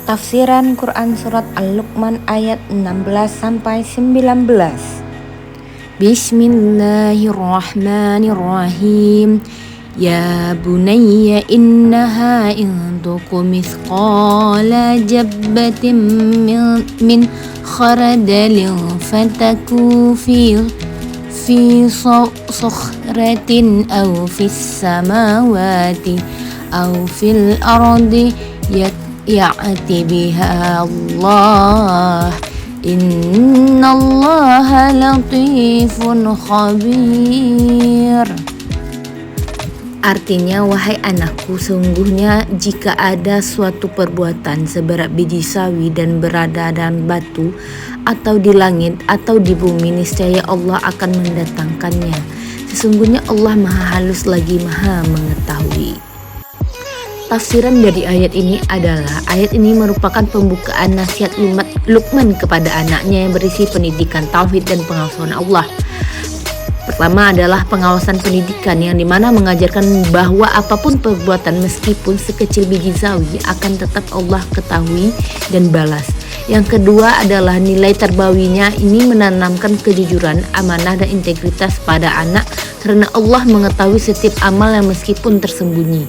Tafsiran Quran Surat Al-Luqman ayat 16-19. Bismillahirrahmanirrahim. Ya bunayya innaha in tuku mithqala jabbatin min kharadalin fataku fi sakhratin aw fis samawati aw fil ardi ya'ti biha Allah innallaha latifun khabir. Artinya, wahai anakku, sungguhnya jika ada suatu perbuatan seberat biji sawi dan berada dalam batu atau di langit atau di bumi, niscaya Allah akan mendatangkannya. Sesungguhnya Allah Maha Halus lagi Maha Mengetahui. Tafsiran dari ayat ini adalah, ayat ini merupakan pembukaan nasihat Luqman kepada anaknya yang berisi pendidikan tauhid dan pengawasan Allah. Pertama adalah pengawasan pendidikan yang dimana mengajarkan bahwa apapun perbuatan meskipun sekecil biji sawi akan tetap Allah ketahui dan balas. Yang kedua adalah nilai terbawinya ini menanamkan kejujuran, amanah dan integritas pada anak karena Allah mengetahui setiap amal yang meskipun tersembunyi.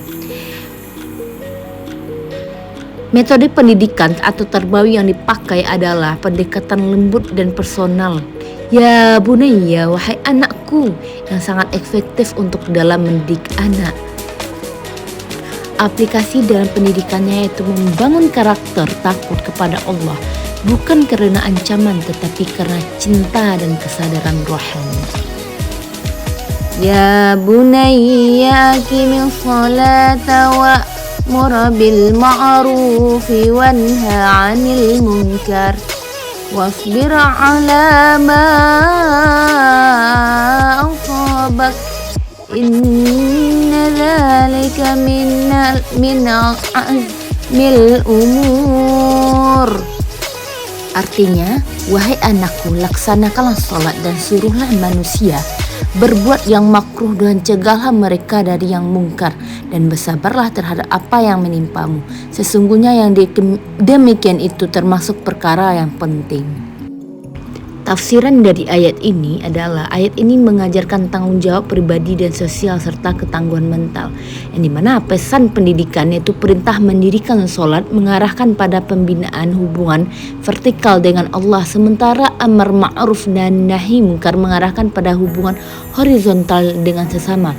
Metode pendidikan atau terbawi yang dipakai adalah pendekatan lembut dan personal. Ya bunayya, wahai anakku, yang sangat efektif untuk dalam mendidik anak. Aplikasi dalam pendidikannya yaitu membangun karakter takut kepada Allah, bukan karena ancaman tetapi karena cinta dan kesadaran rohani. Ya bunayya aqimish sholata wa'mur bil ma'rufi wanha 'anil munkar wasbir 'ala ma asabak inna dzalika min azmil umur. Artinya, wahai anakku, laksanakanlah sholat dan suruhlah manusia berbuat yang makruh dan cegahlah mereka dari yang mungkar dan bersabarlah terhadap apa yang menimpamu. Sesungguhnya yang demikian itu termasuk perkara yang penting. Tafsiran dari ayat ini adalah, ayat ini mengajarkan tanggung jawab pribadi dan sosial serta ketangguhan mental, yang dimana pesan pendidikan yaitu perintah mendirikan sholat mengarahkan pada pembinaan hubungan vertikal dengan Allah, sementara amar ma'ruf dan nahi munkar mengarahkan pada hubungan horizontal dengan sesama.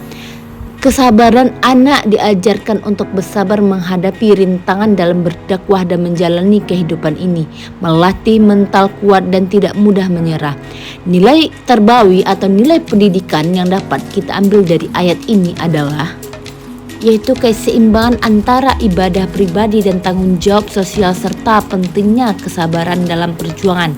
Kesabaran anak diajarkan untuk bersabar menghadapi rintangan dalam berdakwah dan menjalani kehidupan ini, melatih mental kuat dan tidak mudah menyerah. Nilai terbawi atau nilai pendidikan yang dapat kita ambil dari ayat ini adalah yaitu keseimbangan antara ibadah pribadi dan tanggung jawab sosial serta pentingnya kesabaran dalam perjuangan.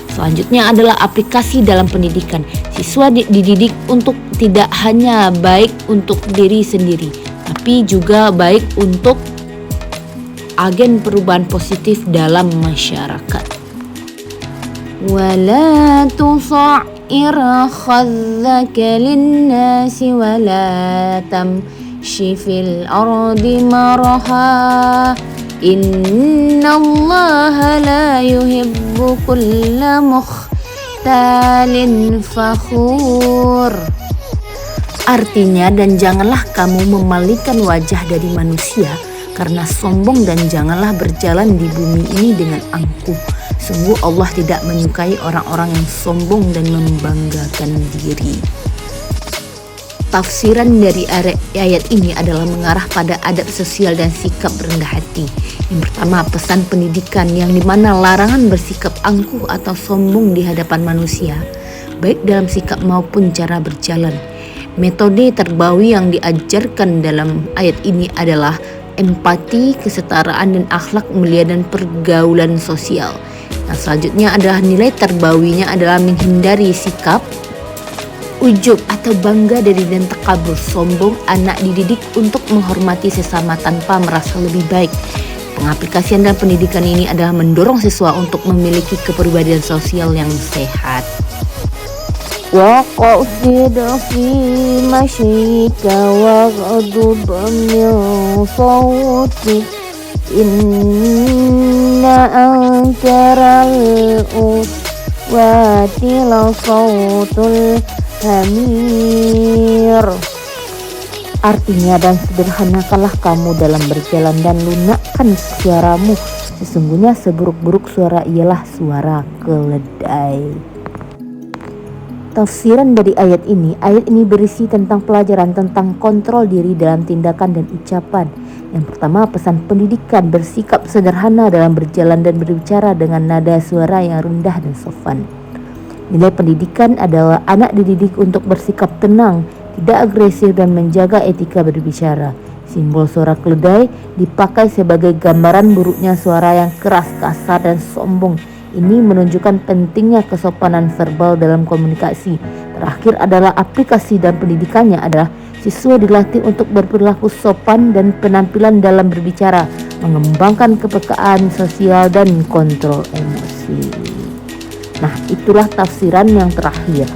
Selanjutnya adalah aplikasi dalam pendidikan. Siswa dididik untuk tidak hanya baik untuk diri sendiri, tapi juga baik untuk agen perubahan positif dalam masyarakat. Wala tusa'ir khazzaka linnasi wala tamshi fil ardi maraha innallaha la yuhibbu kulla mukhtalin fakhur. Artinya, dan janganlah kamu memalingkan wajah dari manusia karena sombong, dan janganlah berjalan di bumi ini dengan angkuh. Sungguh Allah tidak menyukai orang-orang yang sombong dan membanggakan diri. Tafsiran dari ayat ini adalah mengarah pada adab sosial dan sikap rendah hati. Yang pertama, pesan pendidikan yang dimana larangan bersikap angkuh atau sombong di hadapan manusia, baik dalam sikap maupun cara berjalan. Metode terbawi yang diajarkan dalam ayat ini adalah empati, kesetaraan dan akhlak mulia dan pergaulan sosial. Nah, selanjutnya adalah nilai terbawinya adalah menghindari sikap ujub atau bangga dari dan takabur, sombong. Anak dididik untuk menghormati sesama tanpa merasa lebih baik. Pengaplikasian dan pendidikan ini adalah mendorong siswa untuk memiliki kepribadian sosial yang sehat. وَقَصِدْ فِي مَشْيِكَ وَاغْضُضْ مِنْ صَوْتِكَ إِنَّ ذَلِكَ مِنْ عَزْمِ الْأُمُورِ. Artinya, wahai anakku, laksanakanlah sholat dan suruhlah manusia berbuat yang makruh dan cegahlah mereka dari yang mungkar dan bersabarlah terhadap apa yang menimpamu. Sesungguhnya yang demikian itu termasuk perkara yang penting. Tafsiran dari ayat ini adalah, antara uswati la sautul hamir. Artinya, dan sederhanakanlah kamu dalam berjalan dan lunakkan suaramu. Sesungguhnya seburuk-buruk suara ialah suara keledai. Tafsiran dari ayat ini berisi tentang pelajaran tentang kontrol diri dalam tindakan dan ucapan. Yang pertama, pesan pendidikan bersikap sederhana dalam berjalan dan berbicara dengan nada suara yang rendah dan sopan. Nilai pendidikan adalah anak dididik untuk bersikap tenang, tidak agresif dan menjaga etika berbicara. Simbol suara keledai dipakai sebagai gambaran buruknya suara yang keras, kasar, dan sombong. Ini menunjukkan pentingnya kesopanan verbal dalam komunikasi. Terakhir adalah aplikasi dan pendidikannya adalah siswa dilatih untuk berperilaku sopan dan penampilan dalam berbicara, mengembangkan kepekaan sosial dan kontrol emosi. Nah, itulah tafsiran yang terakhir.